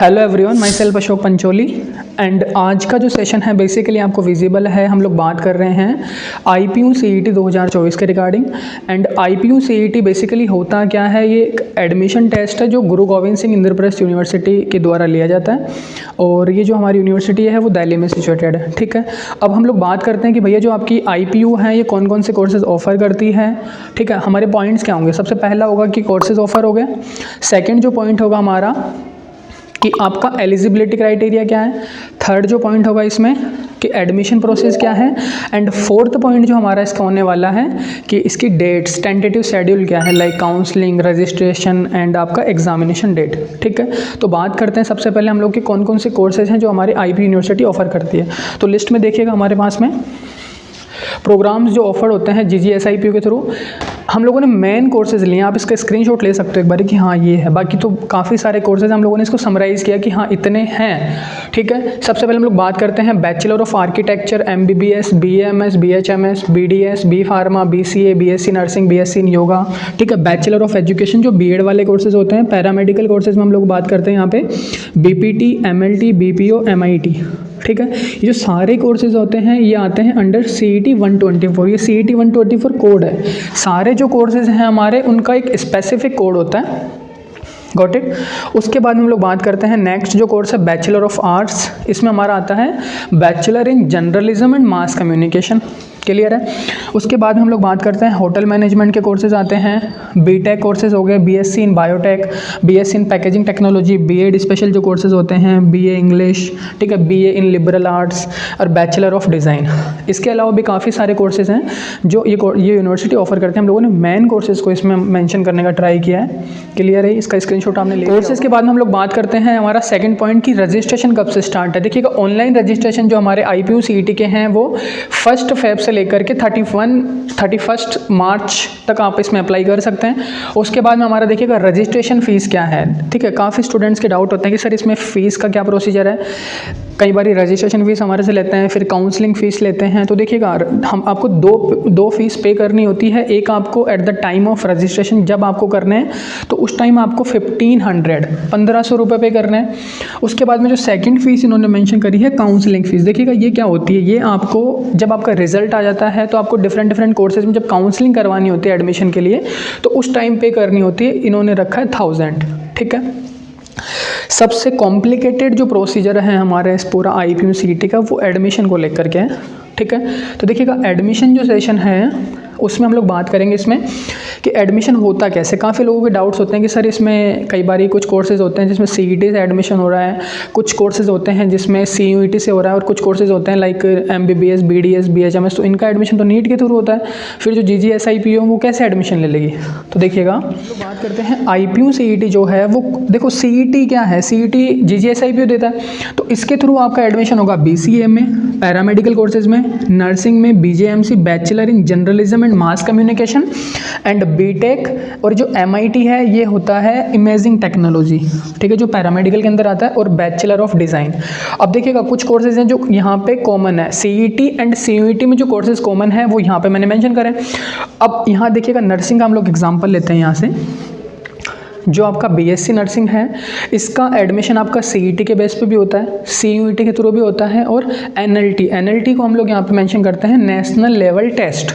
Hello everyone, my self Ashok Pancholi and आज का जो सेशन है बेसिकली आपको विजिबल है। हम लोग बात कर रहे हैं IPU CET 2024 के regarding. And IPU CET basically होता क्या है, ये एक एडमिशन टेस्ट है जो गुरु गोविंद सिंह इंद्रप्रस्थ यूनिवर्सिटी के द्वारा लिया जाता है और ये जो हमारी यूनिवर्सिटी है वो दिल्ली में सिचुएटेड है। ठीक है, अब हम लोग बात करते हैं कि भैया जो आपकी IPU है ये कौन कौन से कोर्सेज ऑफर करती है। ठीक है, हमारे पॉइंट्स क्या होंगे। सबसे पहला होगा कि कोर्सेज ऑफर हो गए। सेकेंड जो पॉइंट होगा हमारा कि आपका एलिजिबिलिटी क्राइटेरिया क्या है। थर्ड जो पॉइंट होगा इसमें कि एडमिशन प्रोसेस क्या है। एंड फोर्थ पॉइंट जो हमारा इसका होने वाला है कि इसकी डेट्स, टेंटेटिव शेड्यूल क्या है, लाइक काउंसलिंग, रजिस्ट्रेशन एंड आपका एग्जामिनेशन डेट। ठीक है, तो बात करते हैं सबसे पहले हम लोग के कौन कौन से कोर्सेज हैं जो हमारी IPU यूनिवर्सिटी ऑफर करती है। तो लिस्ट में देखिएगा हमारे पास में प्रोग्राम्स जो ऑफर होते हैं GGSIPU के थ्रू। हम लोगों ने मेन कोर्सेज लिए, आप इसका स्क्रीनशॉट ले सकते हो एक बार कि हाँ ये है। बाकी तो काफ़ी सारे कोर्सेज हम लोगों ने इसको समराइज़ किया कि हाँ इतने हैं। ठीक है, सबसे पहले हम लोग बात करते हैं bachelor of architecture, MBBS, BAMS, BHMS, BDS, B pharma, BCA, BSc nursing, BSc इन योगा। ठीक है, बैचलर ऑफ एजुकेशन जो BEd वाले कोर्सेज होते हैं। पैरामेडिकल कोर्सेज में हम लोग बात करते हैं यहाँ पे BPT, MLT, BPO, MIT। ठीक है, ये जो सारे कोर्सेज होते हैं ये आते हैं अंडर CET 124। ये CET 124 कोड है। सारे जो कोर्सेज हैं हमारे उनका एक स्पेसिफिक कोड होता है। Got it. उसके बाद हम लोग बात करते हैं नेक्स्ट जो कोर्स है बैचलर ऑफ आर्ट्स। इसमें हमारा आता है bachelor in journalism and mass communication. Clear है। उसके बाद हम लोग बात करते हैं होटल मैनेजमेंट के कोर्सेज आते हैं। BTech कोर्सेज हो गए, BSc इन बायोटेक, BSc इन पैकेजिंग टेक्नोलॉजी, BEd स्पेशल जो कोर्सेज होते हैं, BA इंग्लिश, ठीक है, BA इन लिबरल आर्ट्स और बैचलर ऑफ डिज़ाइन। इसके अलावा भी काफ़ी सारे कोर्सेज हैं जो ये यूनिवर्सिटी ऑफर करते हैं। हम लोगों ने मेन कोर्सेज को इसमें मेंशन करने का ट्राई किया है। क्लियर है, इसका स्क्रीनशॉट आपने ले लिया। कोर्सेज के बाद में हम लोग बात करते हैं हमारा सेकंड पॉइंट की रजिस्ट्रेशन कब से स्टार्ट है। देखिएगा, ऑनलाइन रजिस्ट्रेशन जो हमारे IPU CET के हैं वो 1 फेब से लेकर के 31 मार्च तक आप इसमें अप्लाई कर सकते हैं। उसके बाद में हमारा देखिएगा रजिस्ट्रेशन फ़ीस क्या है। ठीक है, काफ़ी स्टूडेंट्स के डाउट होते हैं कि सर इसमें फ़ीस का क्या प्रोसीजर है। कई बार रजिस्ट्रेशन फ़ीस हमारे से लेते हैं, फिर काउंसलिंग फ़ीस लेते हैं। तो देखिएगा, हम आपको दो फीस पे करनी होती है। एक आपको at the time of registration जब आपको करने हैं तो उस टाइम आपको 1500 रुपये पे करने हैं। उसके बाद में जो सेकंड फ़ीस इन्होंने मेंशन करी है काउंसलिंग फ़ीस। देखिएगा ये क्या होती है, ये आपको जब आपका रिजल्ट आ जाता है तो आपको डिफरेंट कोर्सेज में जब काउंसलिंग करवानी होती है एडमिशन के लिए तो उस टाइम पे करनी होती है। इन्होंने रखा है 1000। ठीक है, सबसे कॉम्प्लिकेटेड जो प्रोसीजर है हमारे इस पूरा IPU CET का वो एडमिशन को लेकर के है। ठीक है, तो देखिएगा एडमिशन जो सेशन है उसमें हम लोग बात करेंगे इसमें कि एडमिशन होता कैसे। काफ़ी लोगों के डाउट्स होते हैं कि सर इसमें कई बार कुछ कोर्सेज होते हैं जिसमें CET से एडमिशन हो रहा है, कुछ कोर्सेज होते हैं जिसमें CUET से हो रहा है और कुछ कोर्सेज होते हैं लाइक MBBS, BDS, BHMS, तो इनका एडमिशन तो नीट के थ्रू होता है। फिर जो GGSIPU वो कैसे एडमिशन ले लेगी। तो देखिएगा तो बात करते हैं IPU CET जो है वो, देखो CET क्या है, CET GGSIPU देता है तो इसके थ्रू आपका एडमिशन होगा BCA में, पैरामेडिकल कोर्सेज में, नर्सिंग में, BJMC bachelor in journalism and mass communication and BTech, और जो MIT है ये होता है इमेजिंग टेक्नोलॉजी। ठीक है, जो पैरामेडिकल के अंदर आता है, और बैचलर ऑफ डिज़ाइन। अब देखिएगा कुछ कोर्सेज हैं जो यहाँ पे कॉमन है। CET एंड CUET में जो कोर्सेज कॉमन है वो यहाँ पे मैंने मेंशन करें। अब यहाँ देखिएगा नर्सिंग का हम लोग एग्जाम्पल लेते हैं। यहाँ से जो आपका BSc नर्सिंग है इसका एडमिशन आपका CET के बेस पे भी होता है, CUET के थ्रू भी होता है, और NLT को हम लोग यहाँ पे मेंशन करते हैं नेशनल लेवल टेस्ट।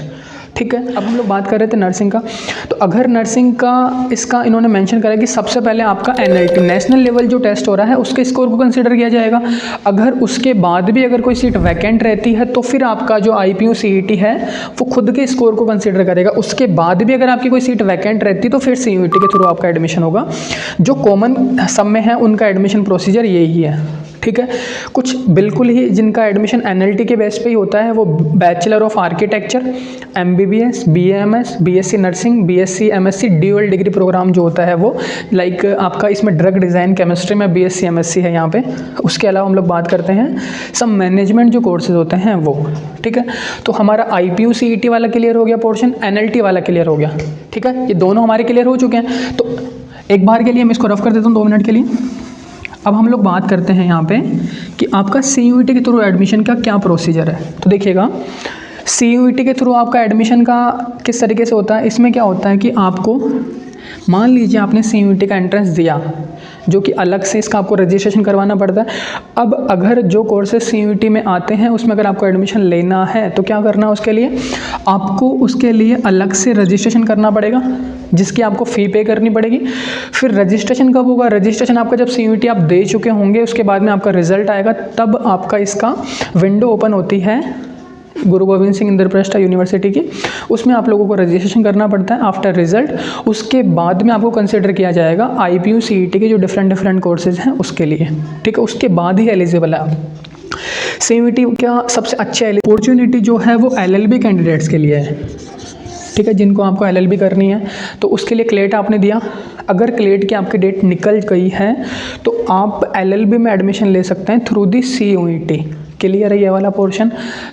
ठीक है, अब हम लोग बात कर रहे थे नर्सिंग का। तो अगर नर्सिंग का इसका इन्होंने मेंशन करा कि सबसे पहले आपका NLT नेशनल लेवल जो टेस्ट हो रहा है उसके स्कोर को कंसीडर किया जाएगा। अगर उसके बाद भी अगर कोई सीट वैकेंट रहती है तो फिर आपका जो IPU CET है वो खुद के स्कोर को कंसीडर करेगा। उसके बाद भी अगर आपकी कोई सीट वैकेंट रहती तो फिर CUET के थ्रू आपका एडमिशन होगा। जो कॉमन सब में है उनका एडमिशन प्रोसीजर यही है। ठीक है, कुछ बिल्कुल ही जिनका एडमिशन NLT के बेस पे ही होता है वो bachelor of architecture, MBBS, BAMS, BSc nursing, BSc MSc dual degree program जो होता है वो, लाइक आपका इसमें ड्रग डिज़ाइन केमिस्ट्री में BSc MSc है यहाँ पे। उसके अलावा हम लोग बात करते हैं सब मैनेजमेंट जो कोर्सेज होते हैं वो। ठीक है, तो हमारा IPU CET वाला क्लियर हो गया पोर्शन, NLT वाला क्लियर हो गया। ठीक है, ये दोनों हमारे क्लियर हो चुके हैं। तो एक बार के लिए मैं इसको रफ कर देता हूँ 2 मिनट के लिए। अब हम लोग बात करते हैं यहाँ पे कि आपका CUET के थ्रू एडमिशन का क्या प्रोसीजर है। तो देखिएगा CUET के थ्रू आपका एडमिशन का किस तरीके से होता है। इसमें क्या होता है कि आपको मान लीजिए आपने CUET का एंट्रेंस दिया, जो कि अलग से इसका आपको रजिस्ट्रेशन करवाना पड़ता है। अब अगर जो कोर्सेज CUET में आते हैं उसमें अगर आपको एडमिशन लेना है तो क्या करना है, उसके लिए आपको उसके लिए अलग से रजिस्ट्रेशन करना पड़ेगा, जिसकी आपको फ़ी पे करनी पड़ेगी। फिर रजिस्ट्रेशन कब होगा, रजिस्ट्रेशन आपका जब CUET आप दे चुके होंगे उसके बाद में आपका रिजल्ट आएगा, तब आपका इसका विंडो ओपन होती है गुरु गोविंद सिंह इंद्रप्रस्थ यूनिवर्सिटी की, उसमें आप लोगों को रजिस्ट्रेशन करना पड़ता है आफ्टर रिजल्ट। उसके बाद में आपको कंसिडर किया जाएगा IPU CET के जो डिफरेंट कोर्सेज हैं उसके लिए, ठीक है, उसके बाद ही एलिजिबल है आप। CUET का सबसे अच्छा अपॉर्चुनिटी जो है वो LLB कैंडिडेट्स के लिए है, ठीक है, जिनको आपको LLB करनी है तो उसके लिए क्लेट आपने दिया। अगर क्लेट की आपकी डेट निकल गई है तो आप LLB में एडमिशन ले सकते हैं थ्रू दी CUET। क्लियर है ये वाला पोर्शन।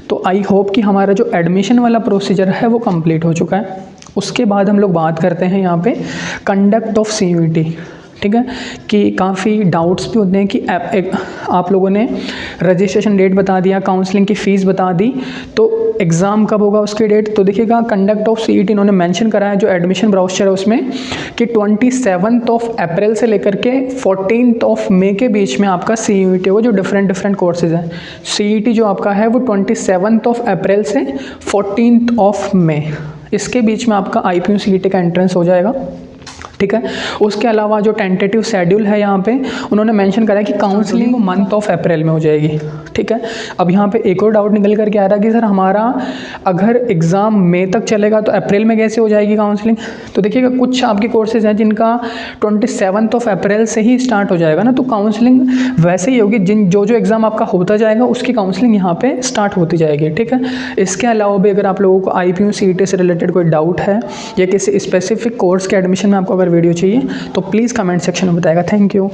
तो आई होप कि हमारा जो एडमिशन वाला प्रोसीजर है वो कंप्लीट हो चुका है। उसके बाद हम लोग बात करते हैं यहाँ पे कंडक्ट ऑफ CUET, ठीक है, कि काफ़ी डाउट्स भी होते हैं कि आप लोगों ने रजिस्ट्रेशन डेट बता दिया, काउंसलिंग की फ़ीस बता दी, तो एग्ज़ाम कब होगा उसकी डेट। तो देखिएगा कंडक्ट ऑफ CET इन्होंने मेंशन करा है जो एडमिशन ब्राउचर है उसमें कि 27 अप्रैल से लेकर के 14 मई के बीच में आपका CUET होगा, जो डिफरेंट कोर्सेज हैं। CET जो आपका है वो 27 अप्रैल से 14 मई, इसके बीच में आपका IPU CET का एंट्रेंस हो जाएगा, ठीक है। उसके अलावा जो टेंटेटिव शेड्यूल है यहाँ पे उन्होंने मेंशन करा है कि काउंसलिंग मंथ ऑफ अप्रैल में हो जाएगी, ठीक है। अब यहाँ पे एक और डाउट निकल करके आ रहा है कि सर हमारा अगर एग्ज़ाम मई तक चलेगा तो अप्रैल में कैसे हो जाएगी काउंसलिंग। तो देखिएगा कुछ आपके कोर्सेज हैं जिनका 27 अप्रैल से ही स्टार्ट हो जाएगा ना, तो काउंसलिंग वैसे ही होगी, जो एग्ज़ाम आपका होता जाएगा उसकी काउंसलिंग यहाँ पे स्टार्ट होती जाएगी, ठीक है। इसके अलावा भी अगर आप लोगों को IPU CET से रिलेटेड कोई डाउट है या किसी स्पेसिफिक कोर्स के एडमिशन में आपको अगर वीडियो चाहिए तो प्लीज़ कमेंट सेक्शन में बताएगा। Thank you.